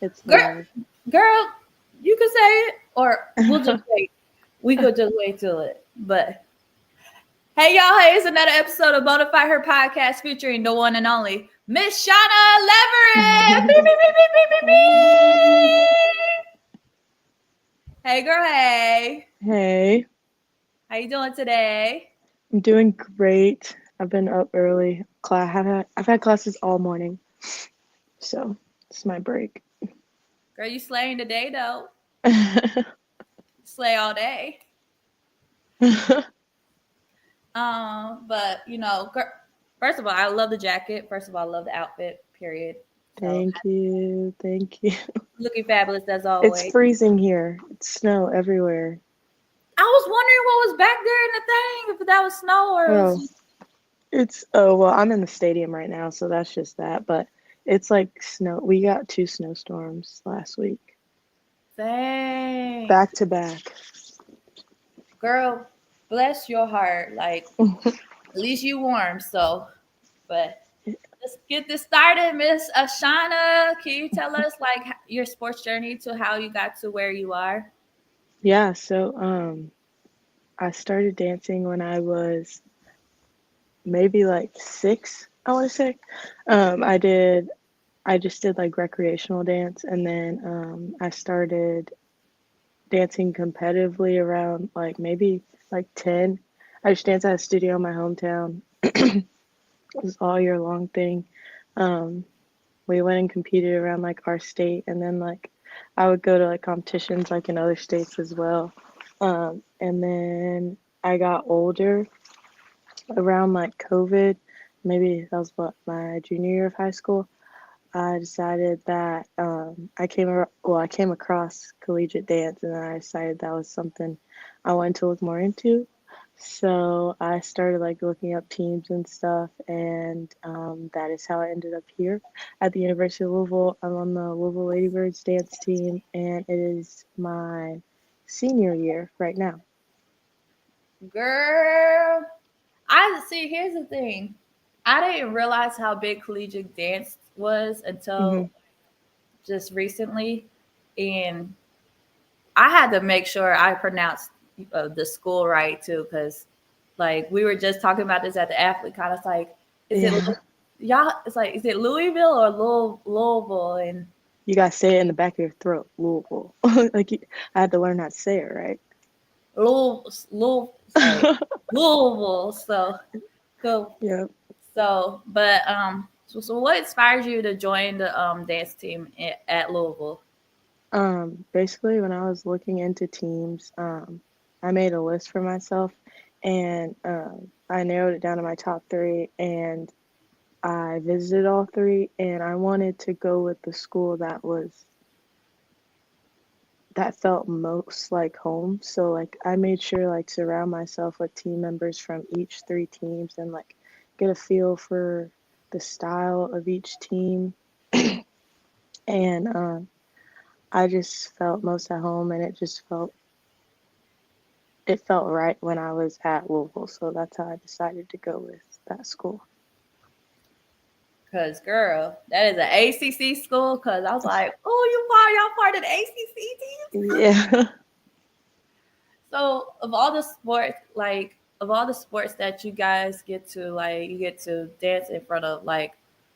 It's Girl, live. girl, you could say it, or we'll just wait. We could just wait till it. But hey, y'all, hey, it's another episode of Bonafide Her podcast featuring the one and only Miss Shauna Leverette. Beep, beep, beep, beep, beep, beep, beep. Hey, girl, hey. Hey, How you doing today? I'm doing great. I've been up early. I've had classes all morning, so it's my break. Girl, you slaying today, though. Slay all day. But first of all, I love the jacket. First of all, I love the outfit. Period. So Thank you, thank you. looking fabulous as It's always. freezing here. It's snow everywhere. I was wondering what was back there in the thing. If that was snow or it was Oh, just well, I'm in the stadium right now, so that's just that. But it's like snow. We got two snowstorms last week, dang. back to back. Girl, bless your heart. Like at least you warm. So, but let's get this started, Miss Ashauna. Can you tell us like your sports journey to how you got to where you are? Yeah, so I started dancing when I was maybe like 6, I want to say. I just did like recreational dance, and then I started dancing competitively around like maybe like 10. I just danced at a studio in my hometown. It was all year long thing. Um, we went and competed around like our state, and then like I would go to like competitions like in other states as well. And then I got older around like COVID. Maybe that was what, my junior year of high school. I decided that I came across collegiate dance, and then I decided that was something I wanted to look more into. So I started like looking up teams and stuff, and that is how I ended up here at the University of Louisville. I'm on the Louisville Ladybirds dance team, and it is my senior year right now. Girl, I see. Here's the thing. I didn't realize how big collegiate dance was Hmm. until just recently, and I had to make sure I pronounced the school right too, because like we were just talking about this at the athlete con. It's like, is it Yeah, y'all? It's like, is it Louisville or Louisville? And you gotta say it in the back of your throat, Louisville. I had to learn how to say it right. Louisville, sorry, Louisville. So cool. Yep. So what inspires you to join the dance team at Louisville? Basically, when I was looking into teams, I made a list for myself, and I narrowed it down to my top three, and I visited all three, and I wanted to go with the school that felt most like home. So like I made sure like surround myself with team members from each three teams and like get a feel for the style of each team, and I just felt most at home, and it felt right when I was at Louisville, so that's how I decided to go with that school. Cause girl, that is an ACC school. Cause I was like, oh, y'all part of the ACC teams. Yeah. So of all the sports that you guys get to you get to dance in front of, like,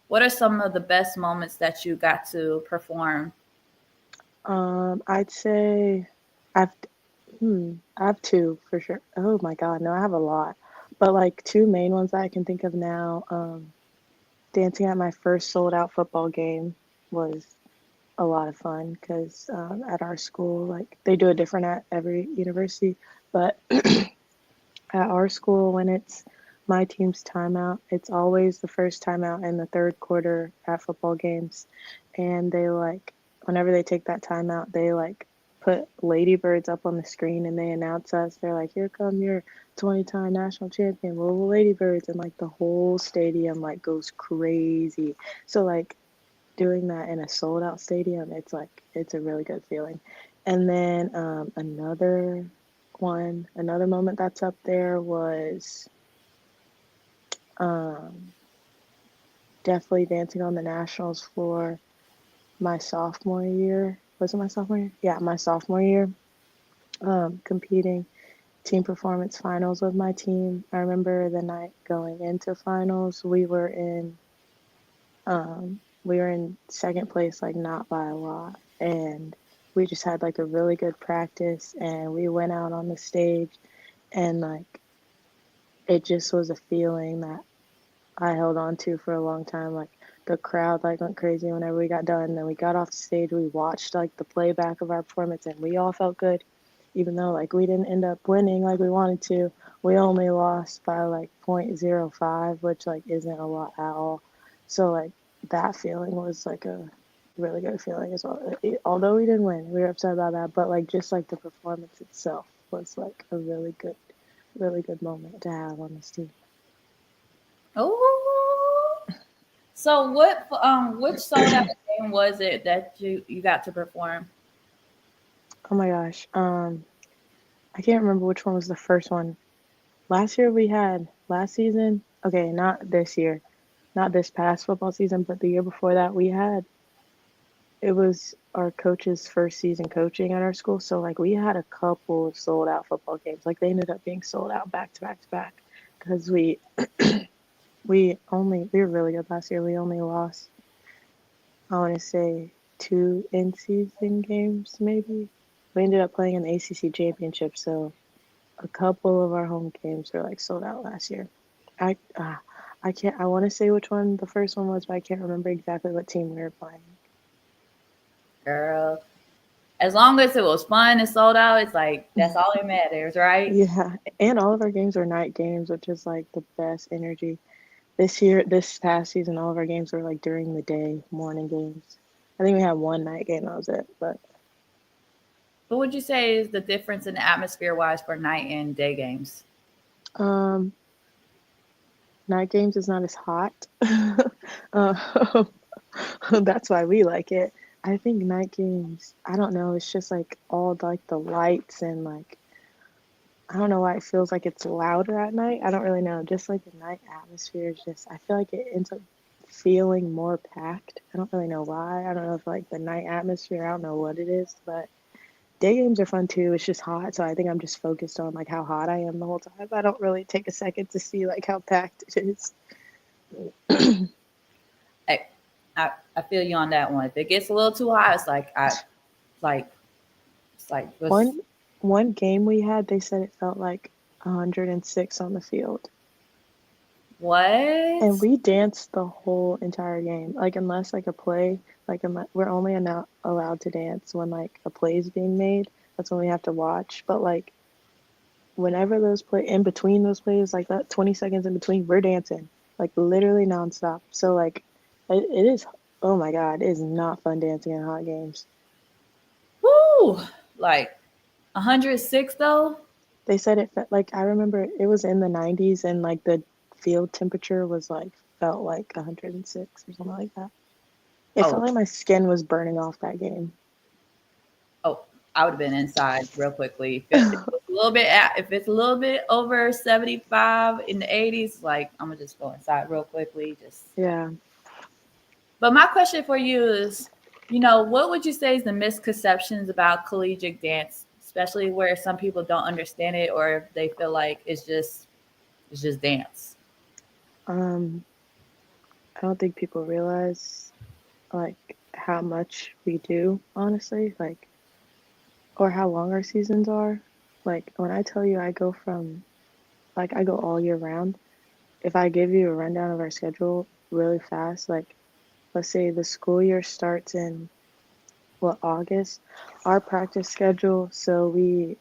what are some of the best moments that you got to perform? I'd say I've I have two for sure. Oh my God, no, I have a lot. But like two main ones that I can think of now, dancing at my first sold out football game was a lot of fun because at our school, like they do it different at every university, but at our school, when it's my team's timeout, it's always the first timeout in the third quarter at football games. And they like, whenever they take that timeout, they like put Ladybirds up on the screen and they announce us. They're like, here come your 20-time national champion, Louisville Ladybirds. And like the whole stadium like goes crazy. So like doing that in a sold out stadium, it's a really good feeling. And then another moment that's up there was um, definitely dancing on the nationals floor my sophomore year. Was it my sophomore year? Yeah, my sophomore year. Competing team performance finals with my team. I remember the night going into finals, we were in second place, like not by a lot, and we just had like a really good practice, and we went out on the stage, and like it just was a feeling that I held on to for a long time. Like the crowd like went crazy whenever we got done. Then we got off the stage, we watched like the playback of our performance, and we all felt good, even though like we didn't end up winning like we wanted to. We only lost by like 0.05, which like isn't a lot at all. So like that feeling was like a really good feeling as well. Although we didn't win, we were upset about that, but like just like the performance itself was like a really good moment to have on this team. Oh, so what? Which sold out game was it that you got to perform? Oh my gosh. I can't remember which one was the first one. Last season, okay, not this year, not this past football season, but the year before that, it was our coach's first season coaching at our school. So, like, we had a couple of sold out football games. Like, they ended up being sold out back to back to back because we were really good last year. We only lost, I want to say, two in season games, maybe. We ended up playing in the ACC championship. So, a couple of our home games were like sold out last year. I uh, I can't. I want to say which one the first one was, but I can't remember exactly what team we were playing. Girl, as long as it was fun and sold out, it's like that's all that matters, right? Yeah, and all of our games were night games, which is like the best energy. This past season, all of our games were like during the day, morning games. I think we had one night game, that was it. But What would you say is the difference in the atmosphere wise for night and day games? um, night games is not as hot. uh, that's why we like it. I think night games, I don't know, it's just like all like the lights and like I don't know why it feels like it's louder at night. I don't really know. Just like the night atmosphere is just I feel like it ends up feeling more packed. I don't really know why. I don't know if like the night atmosphere, I don't know what it is, but day games are fun too. It's just hot, so I think I'm just focused on like how hot I am the whole time. I don't really take a second to see like how packed it is. I, I feel you on that one. If it gets a little too hot, it's like it's like what's One one game we had, they said it felt like 106 on the field. And what? we danced the whole entire game. Like unless like a play, we're only allowed to dance when like a play is being made. That's when we have to watch. But like whenever those play in between those plays, like that 20 seconds in between, we're dancing like literally nonstop. So like it is. Oh my God, it is not fun dancing in hot games. Woo! Like 106 though. They said it like I remember it was in the 90s and like the field temperature was like felt like 106 or something like that. It felt Oh, like my skin was burning off that game. oh, I would have been inside real quickly. If it's a little bit if it's a little bit over 75 in the 80s, like I'm gonna just go inside real quickly. Just. Yeah. But my question for you is, what would you say is the misconceptions about collegiate dance, especially where some people don't understand it or they feel like it's just dance. Um, I don't think people realize like how much we do, honestly, like or how long our seasons are. Like when I tell you I go all year round. If I give you a rundown of our schedule really fast, like let's say the school year starts in August, our practice schedule, so we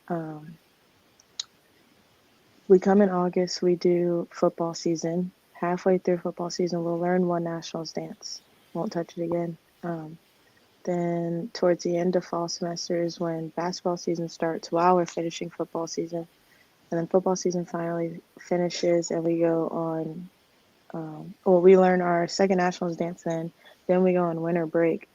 come in August, we do football season. Halfway through football season, we'll learn one nationals dance. Won't touch it again. Then towards the end of fall semester is when basketball season starts while we're finishing football season. And then football season finally finishes and we go on, we learn our second nationals dance then. Then we go on winter break,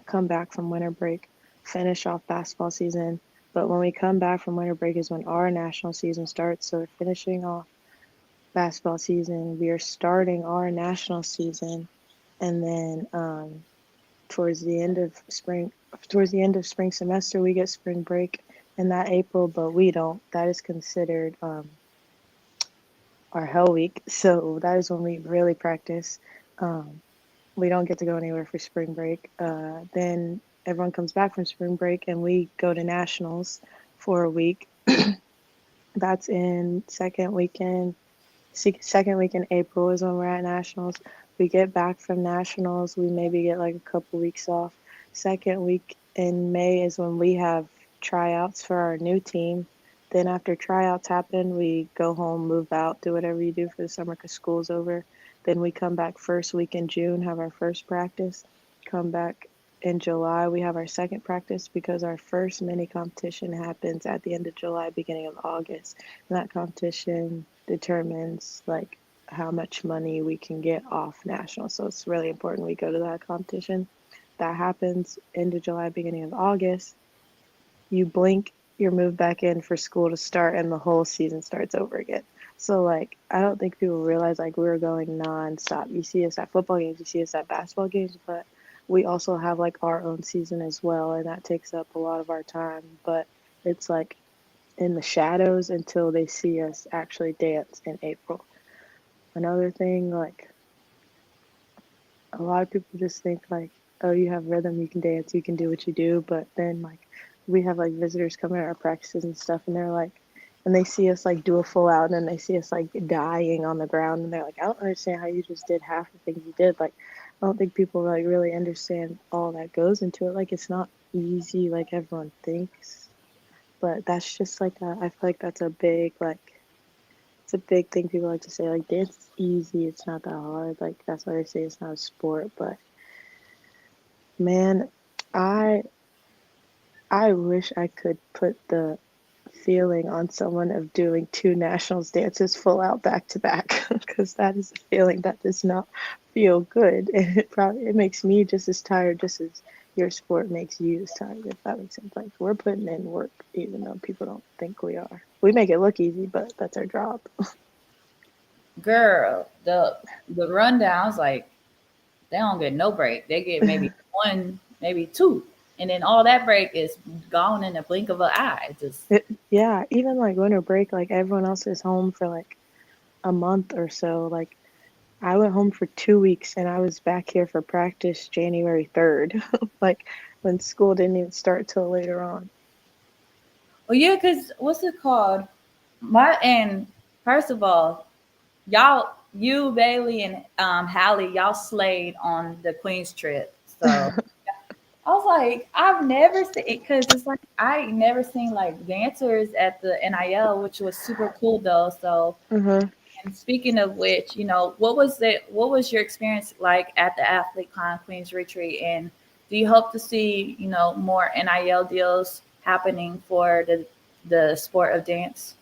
come back from winter break, finish off basketball season. But when we come back from winter break is when our national season starts. So we're finishing off basketball season. We are starting our national season. And then towards the end of spring towards the end of spring semester we get spring break in that April, but we don't. That is considered our hell week. So that is when we really practice. Um, we don't get to go anywhere for spring break. Then everyone comes back from spring break and we go to nationals for a week. That's in second week in April is when we're at nationals. We get back from nationals. We maybe get like a couple weeks off. Second week in May is when we have tryouts for our new team. Then after tryouts happen, we go home, move out, do whatever you do for the summer because school's over. Then we come back first week in June, have our first practice. Come back in July, we have our second practice because our first mini competition happens at the end of July, beginning of August. And that competition determines like how much money we can get off national. So it's really important we go to that competition. That happens end of July, beginning of August. You blink, you're moved back in for school to start, and the whole season starts over again. So like I don't think people realize like we were going nonstop. You see us at football games, you see us at basketball games, but we also have like our own season as well, and that takes up a lot of our time. But it's like in the shadows until they see us actually dance in April. Another thing, like a lot of people just think like, oh, you have rhythm, you can dance, you can do what you do, but then like we have like visitors come at our practices and stuff, and they're like, and they see us like do a full out, and then they see us like dying on the ground, and they're like, I don't understand how you just did half the things you did. Like, I don't think people like really understand all that goes into it. Like, it's not easy like everyone thinks, but that's just like I feel like that's a big like it's a big thing people like to say. Like dance is easy, it's not that hard. Like that's why they say it's not a sport. But man, I I wish I could put the feeling on someone of doing two nationals dances full out back to back because that is a feeling that does not feel good, and it makes me just as tired just as your sport makes you as tired, if that makes sense. Like we're putting in work even though people don't think we are. We make it look easy, but that's our job. Girl, the rundowns, like they don't get no break. They get maybe one, maybe two, and then all that break is gone in the blink of an eye. Just Yeah, even like winter break, like everyone else is home for like a month or so. Like I went home for 2 weeks and I was back here for practice January 3rd, like when school didn't even start till later on. well, yeah, cause what's it called? My and first of all, y'all, you Bailey and Hallie, y'all slayed on the Queen's trip. So I was like, I've never seen it because it's like I never seen like dancers at the NIL, which was super cool though. So, Uh-huh. and speaking of which, what was your experience like at the Athlete Con Queens Retreat? And do you hope to see, more NIL deals happening for the sport of dance?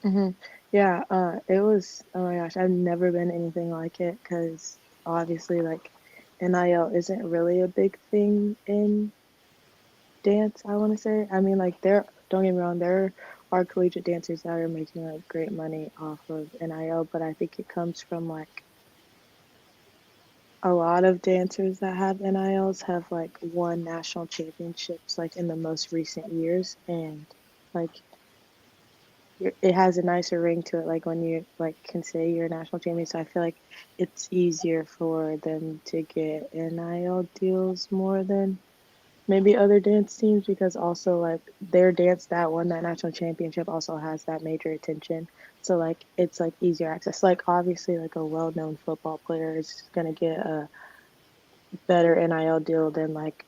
Hmm. Yeah, it was, oh my gosh, I've never been anything like it because obviously, like, NIL isn't really a big thing in dance, I want to say. I mean, like, don't get me wrong, there are collegiate dancers that are making, like, great money off of NIL, but I think it comes from, like, a lot of dancers that have NILs have, like, won national championships, like, in the most recent years, and, like, it has a nicer ring to it, like when you like can say you're a national champion. So I feel like it's easier for them to get NIL deals more than maybe other dance teams because also like their dance that won that national championship also has that major attention. So like it's like easier access. Like obviously like a well-known football player is gonna get a better NIL deal than like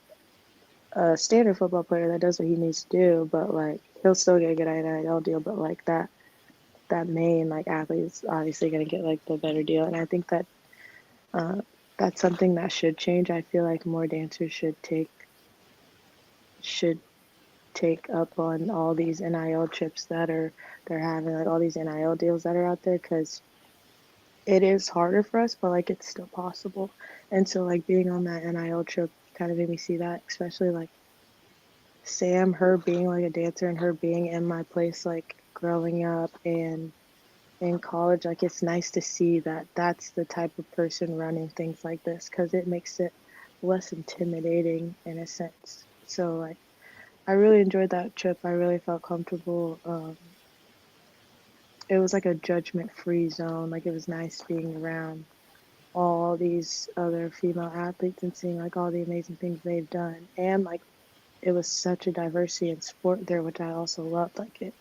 a standard football player that does what he needs to do, but like he'll still get a good NIL deal, but like that main like athlete is obviously going to get like the better deal, and I think that uh, that's something that should change. I feel like more dancers should take up on all these NIL trips that are they're having, like all these NIL deals that are out there, because it is harder for us, but like it's still possible. And so like being on that NIL trip kind of made me see that, especially like Sam, her being like a dancer and her being in my place like growing up and in college. Like it's nice to see that that's the type of person running things like this because it makes it less intimidating in a sense. So like I really enjoyed that trip. I really felt comfortable. It was like a judgment-free zone. Like it was nice being around all these other female athletes and seeing like all the amazing things they've done. And like it was such a diversity in sport there, which I also loved. Like it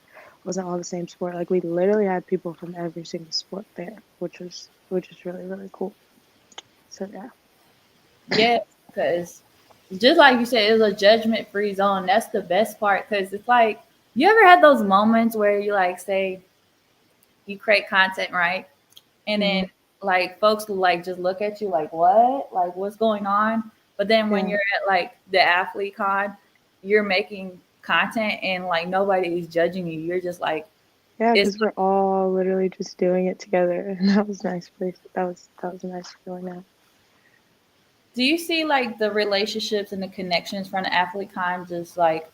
wasn't all the same sport. Like we literally had people from every single sport there, which is really, really cool. So yeah. Yes, because just like you said, it was a judgment free zone. That's the best part because it's like you ever had those moments where you like say you create content, right? And then Hmm. like folks will like just look at you like what? Like what's going on? But then when Yeah. you're at like the athlete con, you're making content and like nobody is judging you. You're just like Yeah, it's because we're all literally just doing it together, and that was nice place. That was a nice feeling. Now, do you see like the relationships and the connections from the athlete con just like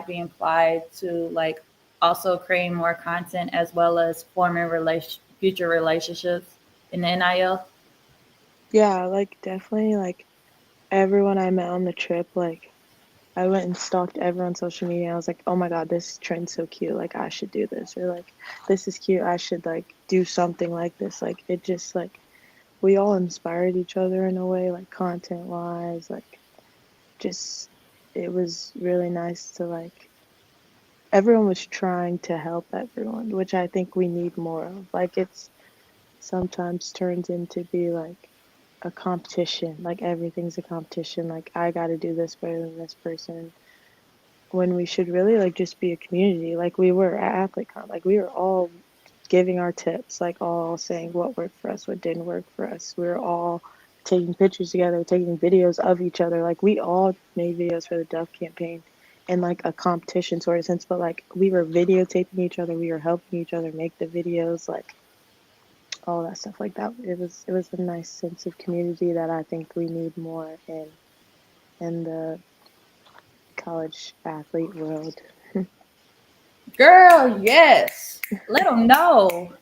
being applied to like also creating more content as well as forming future relationships in the NIL? yeah, like definitely, like everyone I met on the trip, like I went and stalked everyone's social media. I was like, oh my God, this trend's so cute. Like I should do this, or like this is cute. I should like do something like this. Like it just like we all inspired each other in a way, like content wise, like just it was really nice to like everyone was trying to help everyone, which I think we need more of. Like it's sometimes turns into be like a competition. Like everything's a competition. Like I got to do this better than this person. When we should really like just be a community, like we were at AthleteCon. Like we were all giving our tips, like all saying what worked for us, what didn't work for us. We were all taking pictures together, taking videos of each other. Like we all made videos for the Dove campaign in like a competition sort of sense, but like we were videotaping each other, we were helping each other make the videos, like all that stuff like that. It was a nice sense of community that I think we need more in the college athlete world. Girl, yes. Let them know.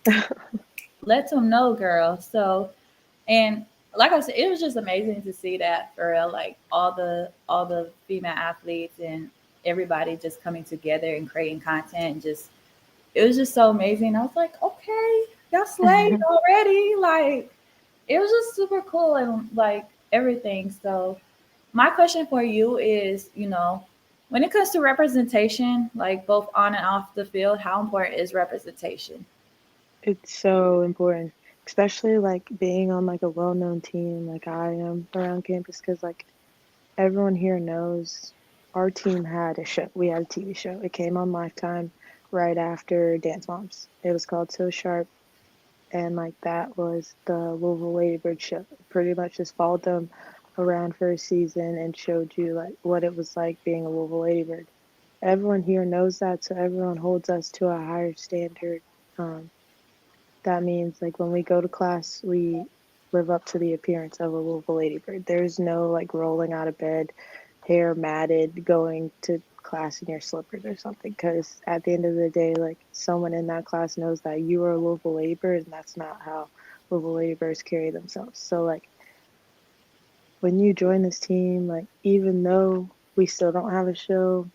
Let them know, girl. So, and like I said, it was just amazing to see that for real. Like all the female athletes and everybody just coming together and creating content. And just it was just so amazing. I was like, okay, y'all slayed already. Like it was just super cool and like everything. So my question for you is, when it comes to representation, like both on and off the field, how important is representation? It's so important, especially like being on like a well-known team like I am around campus, because like everyone here knows our team had a show. We had a TV show. It came on Lifetime right after Dance Moms. It was called So Sharp, and like that was the Louisville Ladybird show. Pretty much just followed them around for a season and showed you like what it was like being a Louisville Ladybird. Everyone here knows that, so everyone holds us to a higher standard. Um, that means like when we go to class, we live up to the appearance of a Louisville Ladybird. There's no like rolling out of bed, hair matted, going to class in your slippers or something. Because at the end of the day, like someone in that class knows that you are a Louisville Ladybird, and that's not how Louisville Ladybirds carry themselves. So like when you join this team, like even though we still don't have a show,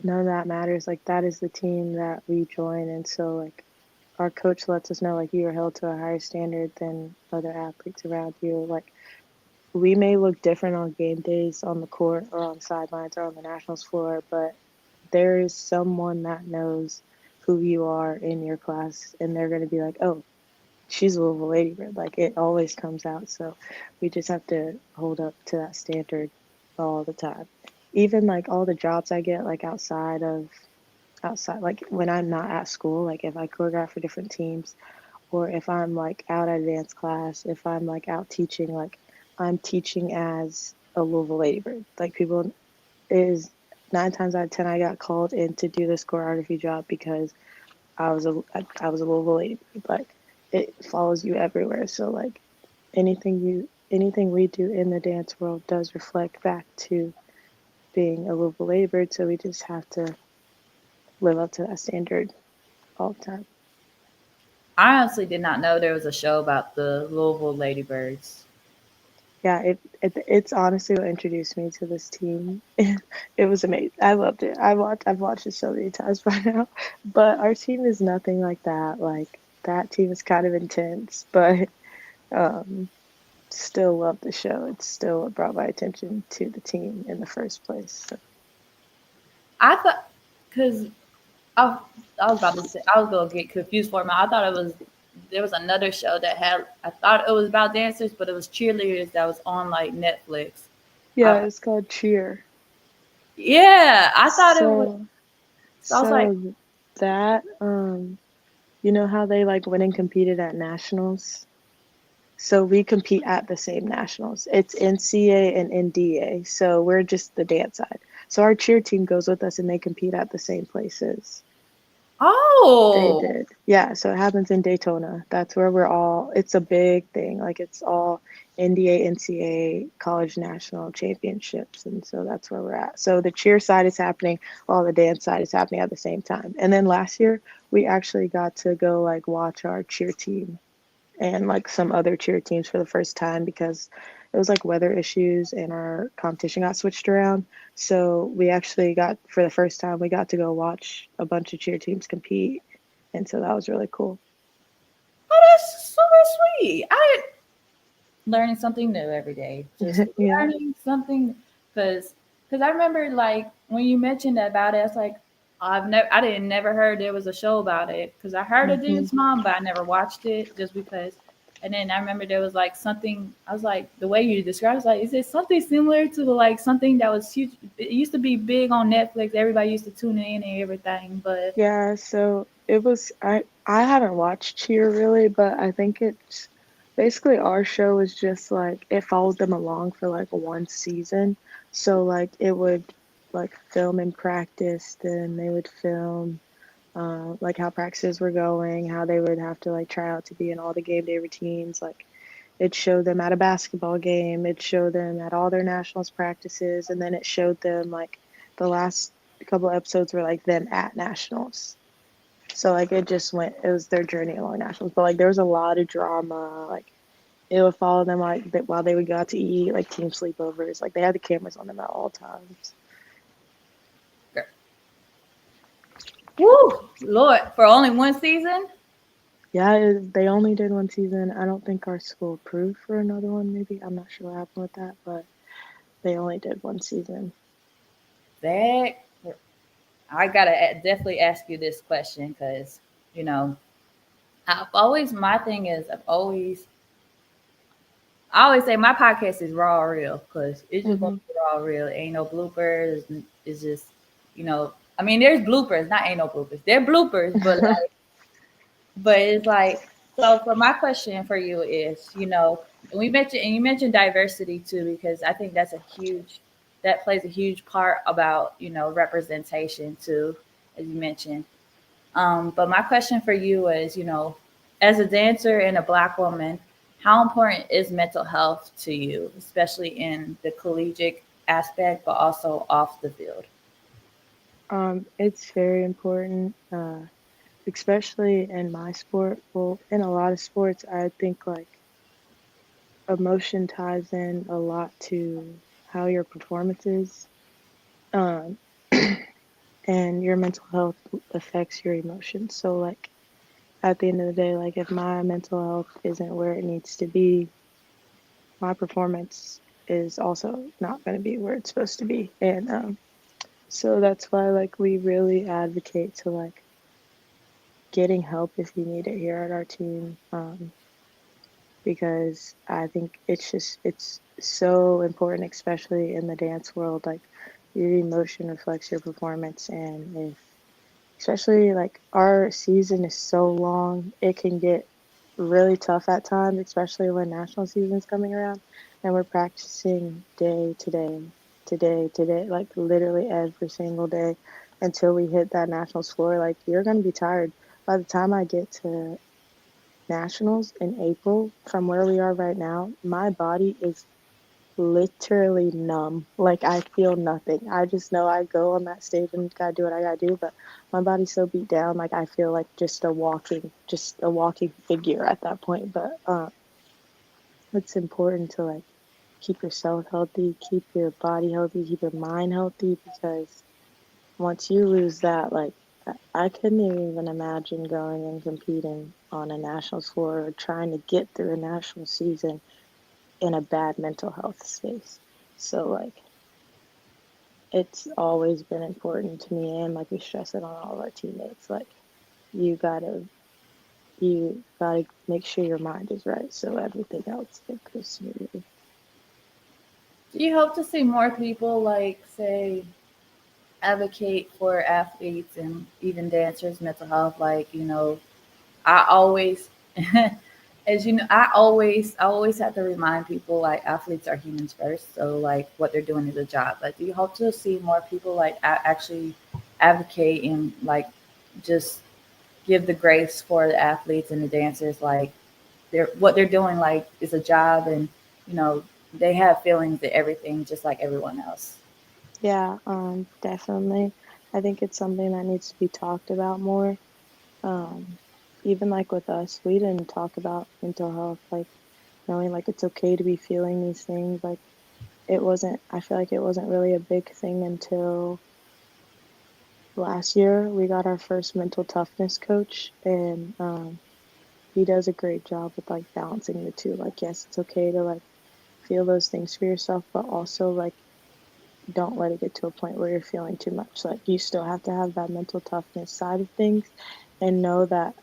none of that matters. Like that is the team that we join, and so like our coach lets us know like you are held to a higher standard than other athletes around you. Like we may look different on game days on the court or on sidelines or on the nationals floor, but there is someone that knows who you are in your class, and they're going to be like, oh, she's a Louisville Ladybird. Like it always comes out. So we just have to hold up to that standard all the time. Even like all the jobs I get, like outside, like when I'm not at school, like if I choreograph for different teams, or if I'm like out at a dance class, if I'm like out teaching, like I'm teaching as a Louisville Ladybird. Like people is 9 times out of 10 I got called in to do this choreography job because I was a Louisville Ladybird. Like it follows you everywhere. So like anything we do in the dance world does reflect back to being a Louisville Ladybird. So we just have to live up to that standard all the time. I honestly did not know there was a show about the Louisville Ladybirds. Yeah, it's honestly what introduced me to this team. It was amazing. I loved it. I've watched it so many times by now. But our team is nothing like that. Like that team is kind of intense, but um still love the show. It's still what brought my attention to the team in the first place. So, I thought, because I, I was about to say, I was gonna get confused for a minute. I thought it was there was another show that had. I thought it was about dancers, but it was cheerleaders that was on like Netflix. yeah, I, it's called Cheer. yeah, I thought it was. So So I was like, so that you know how they like went and competed at nationals? So we compete at the same nationals. It's NCA and NDA. So we're just the dance side. So our cheer team goes with us and they compete at the same places. They oh, did. Yeah, so it happens in Daytona. That's where we're all, it's a big thing. Like it's all NDA, NCA, college national championships. And so that's where we're at. So the cheer side is happening while the dance side is happening at the same time. And then last year, we actually got to go like watch our cheer team and like some other cheer teams for the first time because it was like weather issues and our competition got switched around. So we actually got, for the first time, we got to go watch a bunch of cheer teams compete. And so that was really cool. oh, that's super sweet. I learning something new every day. Just Yeah. learning something because I remember like when you mentioned about it, it's like I didn't never heard there was a show about it because I heard of Hmm. Dance Mom, but I never watched it just because. And then I remember there was like something. I was like the way you described, it's like, is it something similar to like something that was huge? It used to be big on Netflix. Everybody used to tune in and everything, but Yeah, so it was I haven't watched Cheer really, but I think it's basically our show is just like it followed them along for like one season. So like it would like film in practice, then they would film like how practices were going, how they would have to like try out to be in all the game day routines. Like it showed them at a basketball game, it showed them at all their nationals practices, and then it showed them like the last couple episodes were like them at nationals. So like it just went, it was their journey along nationals, but like there was a lot of drama. Like it would follow them like that while they would go out to eat, like team sleepovers. Like they had the cameras on them at all times. woo, Lord, for only one season. Yeah, they only did one season. I don't think our school approved for another one. Maybe I'm not sure what happened with that, but they only did one season. That I gotta definitely ask you this question because you know I've always my thing is I always say my podcast is raw or real because it's just gonna Hmm. be raw or real. Ain't no bloopers. It's just I mean there's bloopers, not ain't no bloopers. They're bloopers, but it's like so. For my question for you is and you mentioned diversity too because I think that plays a huge part about representation too as you mentioned. But my question for you is, as a dancer and a Black woman, how important is mental health to you, especially in the collegiate aspect, but also off the field? It's very important, especially in my sport. Well, in a lot of sports, I think like emotion ties in a lot to how your performance is. Um, and your mental health affects your emotions. So like at the end of the day, like if my mental health isn't where it needs to be, my performance is also not going to be where it's supposed to be. And so that's why like we really advocate to like getting help if you need it here at our team. Because I think it's so important, especially in the dance world. Like your emotion reflects your performance, and if especially like our season is so long, it can get really tough at times, especially when national season's coming around and we're practicing day to day, to day, like literally every single day until we hit that nationals floor. Like you're gonna be tired. By the time I get to nationals in April, from where we are right now, my body is literally numb. Like I feel nothing. I just know I go on that stage and gotta do what I gotta do, but my body's so beat down, like I feel like just a walking figure at that point. But it's important to like keep yourself healthy, keep your body healthy, keep your mind healthy, because once you lose that, like, I couldn't even imagine going and competing on a nationals floor or trying to get through a national season in a bad mental health space. So, like, it's always been important to me, and like we stress it on all of our teammates. Like, you gotta you gotta make sure your mind is right, so everything else goes smoothly. Do you hope to see more people, like, say, advocate for athletes and even dancers' mental health? Like, I always, as you know, I always have to remind people like athletes are humans first. So like what they're doing is a job. But do you hope to see more people like actually advocate and like just give the grace for the athletes and the dancers? Like what they're doing like is a job, and you know they have feelings and everything just like everyone else. Yeah, definitely. I think it's something that needs to be talked about more. Um, Even like with us, we didn't talk about mental health, like knowing like it's okay to be feeling these things. Like it wasn't, I feel like it wasn't really a big thing until last year. We got our first mental toughness coach, and he does a great job with like balancing the two. Like, yes, it's okay to like feel those things for yourself, but also like don't let it get to a point where you're feeling too much. Like you still have to have that mental toughness side of things and know that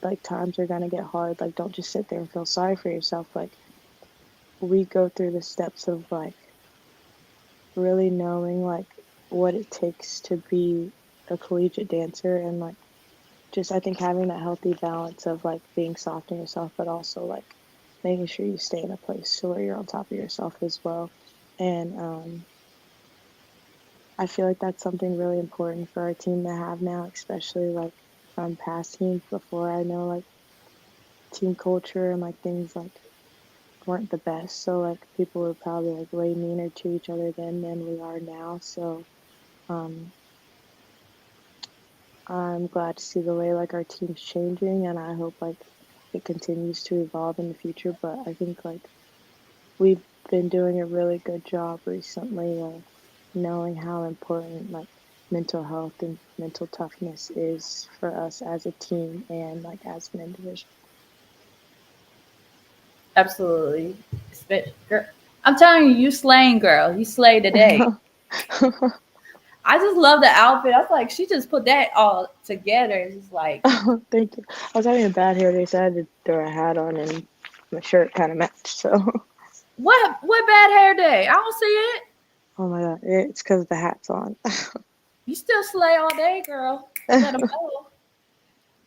like times are going to get hard. Like don't just sit there and feel sorry for yourself. Like we go through the steps of like really knowing like what it takes to be a collegiate dancer, and like just I think having that healthy balance of like being soft on yourself but also like making sure you stay in a place to where you're on top of yourself as well. And I feel like that's something really important for our team to have now, especially like from past teams before. I know like team culture and like things like weren't the best. So like people were probably like way meaner to each other then than we are now. So um I'm glad to see the way like our team's changing, and I hope like it continues to evolve in the future. But I think like we've been doing a really good job recently of knowing how important like mental health and mental toughness is for us as a team and like as an individual. Absolutely. Girl, I'm telling you, you slaying, girl. You slay today. I just love the outfit. I was like, she just put that all together. It's just like, Thank you. I was having a bad hair day, so I had to throw a hat on and my shirt kind of matched. So, what bad hair day? I don't see it. oh my God, it's because the hat's on. You still slay all day, girl. Let them know.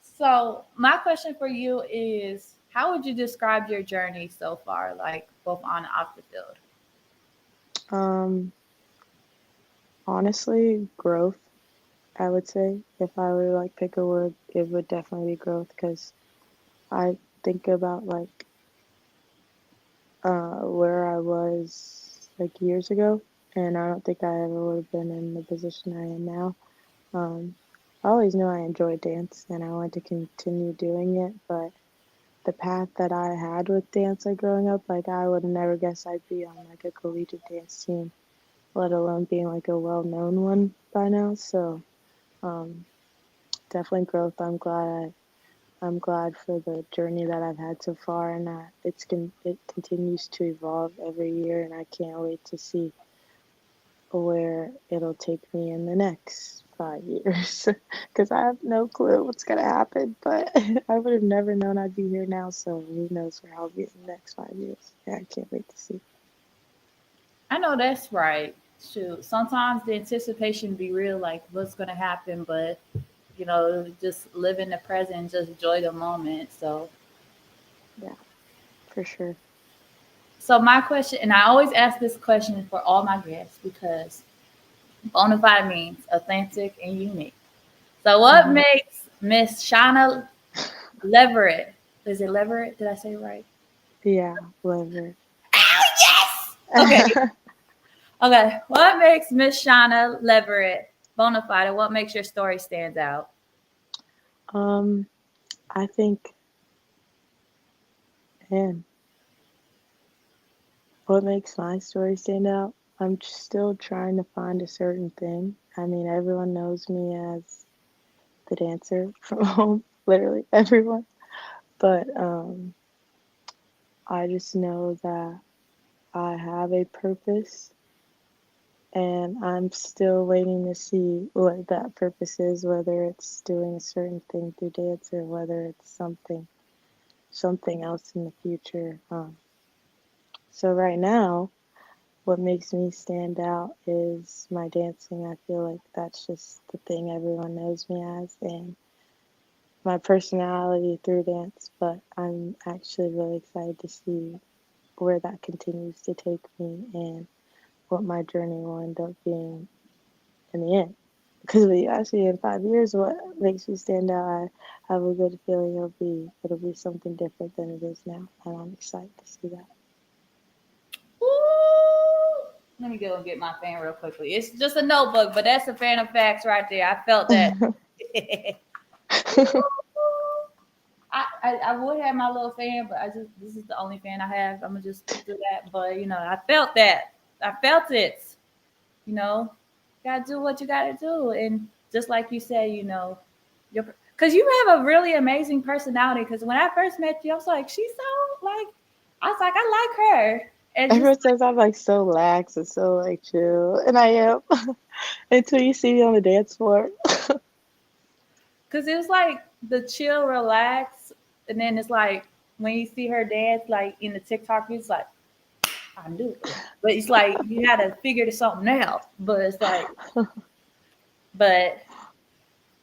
So my question for you is, how would you describe your journey so far, like both on and off the field? um, Honestly, growth. I would say if I were to like pick a word, it would definitely be growth because I think about like where I was like years ago, and I don't think I ever would have been in the position I am now. Um, I always knew I enjoyed dance and I wanted to continue doing it, but the path that I had with dance like growing up, like I would never guess I'd be on like a collegiate dance team, let alone being like a well-known one by now. So um, definitely growth. I'm glad for the journey that I've had so far, and that it continues to evolve every year, and I can't wait to see where it'll take me in the next 5 years, because I have no clue what's gonna happen. But I would have never known I'd be here now, so who knows where I'll be in the next 5 years? Yeah, I can't wait to see. I know that's right. Shoot, sometimes the anticipation be real, like what's gonna happen, but just live in the present and just enjoy the moment. Yeah, for sure. So my question, and I always ask this question for all my guests because Bonafide means authentic and unique. So what Hmm. makes Miss Shauna Leverette? Is it Leverette? Did I say it right? Yeah, Lever. Oh yes. Okay. Okay. What makes Miss Shauna Leverette bona fide, and what makes your story stand out? um, I think, man, What makes my story stand out? I'm still trying to find a certain thing. I mean, everyone knows me as the dancer from home, literally everyone. But I just know that I have a purpose, and I'm still waiting to see what that purpose is, whether it's doing a certain thing through dance or whether it's something else in the future. So right now, what makes me stand out is my dancing. I feel like that's just the thing everyone knows me as, and my personality through dance. But I'm actually really excited to see where that continues to take me and what my journey will end up being in the end. Because if you ask me in 5 years what makes me stand out, I have a good feeling it'll be something different than it is now, and I'm excited to see that. Ooh. Let me go and get my fan real quickly. It's just a notebook, but that's a fan of facts right there. I felt that. I would have my little fan, but this is the only fan I have. I'm gonna just stick to that. But I felt that. I felt it. You know, gotta do what you gotta do, and just like you said, your because you have a really amazing personality. Because when I first met you, I was like, she's so like, I was like, I like her, and just Everyone says I'm like so lax and so like chill, and I am until you see me on the dance floor. because it was like the chill, relax, and then it's like when you see her dance, like in the TikTok, it's like I knew it, but it's like you had to figure something out. But it's like, but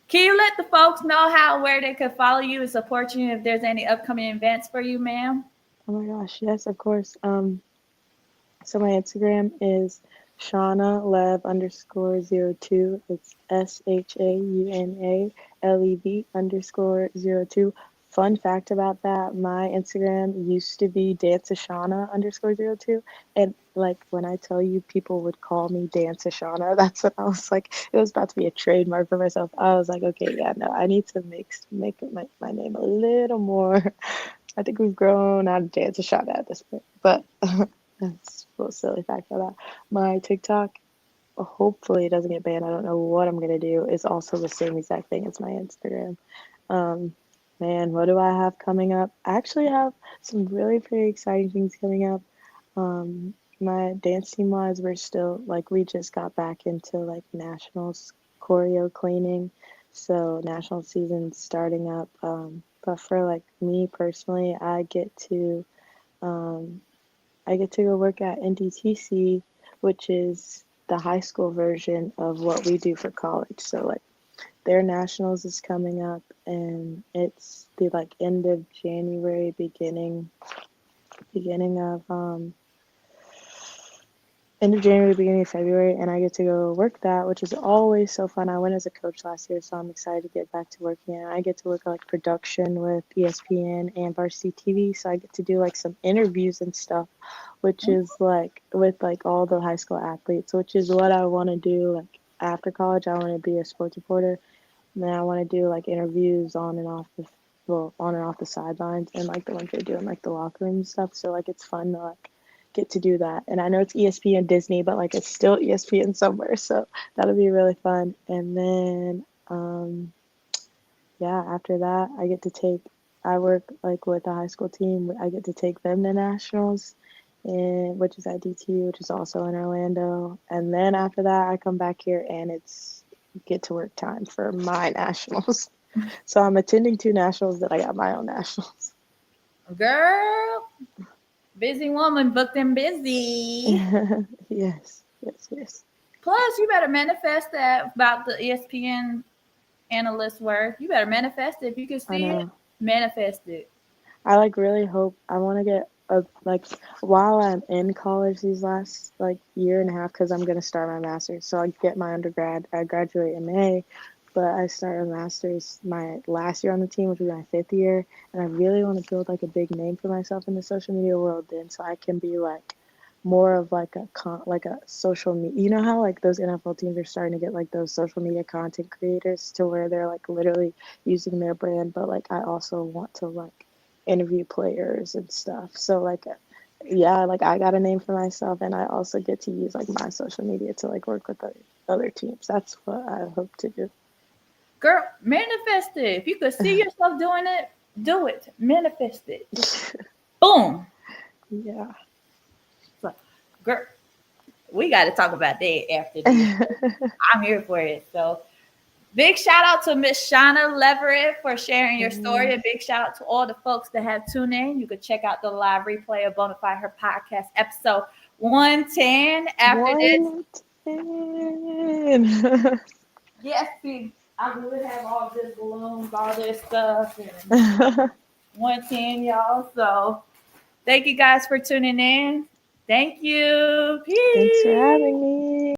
can you let the folks know how where they could follow you and support you if there's any upcoming events for you, ma'am? Oh my gosh, yes, of course. So my Instagram is Shauna Lev underscore 02. It's SHAUNA LEV underscore 02. Fun fact about that, my Instagram used to be Dance Ashauna underscore 02. And like when I tell you people would call me Dance Ashauna, that's what I was like. It was about to be a trademark for myself. I was like, okay, yeah, no, I need to make my name a little more. I think we've grown out of Dance Ashauna at this point. But that's a little silly fact about that. My TikTok, hopefully it doesn't get banned. I don't know what I'm gonna do. It's also the same exact thing as my Instagram. Um, Man, what do I have coming up? I actually have some really pretty exciting things coming up. My dance team wise, we're still like we just got back into like nationals choreo cleaning, so national season's starting up. But for like me personally, um, I get to go work at NDTC, which is the high school version of what we do for college. So like their nationals is coming up, and it's the like end of January, beginning of end of January, beginning of February, and I get to go work that, which is always so fun. I went as a coach last year, so I'm excited to get back to working. And I get to work like production with ESPN and Varsity TV, so I get to do like some interviews and stuff, which is like with like all the high school athletes, which is what I want to do. Like after college, I want to be a sports reporter, and then I want to do like interviews on and off the sidelines, and like the ones they do in like the locker room and stuff. So like it's fun to like get to do that. And I know it's ESPN Disney, but like it's still ESPN somewhere. So that'll be really fun. And then yeah, after that I work like with a high school team. I get to take them to nationals, and which is at DTU, which is also in Orlando. And then after that I come back here and it's get to work time for my nationals. So I'm attending two nationals that I got my own nationals. Girl, busy woman, booked and busy. Yes, yes, yes. Plus, you better manifest that about the ESPN analyst work. You better manifest it. If you can I see it, know. manifest it. I like really hope I want to get a like while I'm in college these last like year and a half because I'm gonna start my master's. So I get my undergrad. I graduate in May, but I start a master's my last year on the team, which will be my 5th year. And I really want to build like a big name for myself in the social media world, then so I can be like more of like like a social media. You know how like those NFL teams are starting to get like those social media content creators to where they're like literally using their brand, but like I also want to like interview players and stuff. So like yeah, like I got a name for myself, and I also get to use like my social media to like work with the other teams. That's what I hope to do. Girl, manifest it. If you could see yourself doing it, do it. Manifest it. Just boom. Yeah. So, girl, we got to talk about that after this. I'm here for it. So, big shout out to Miss Shauna Leverette for sharing your story. A big shout out to all the folks that have tuned in. You could check out the live replay of Bonafide Her Podcast, episode 110. After this, 110. yes, see, I would have all this balloons, all this stuff, and 110, y'all. So, thank you guys for tuning in. Thank you. Thanks for Peace. having me.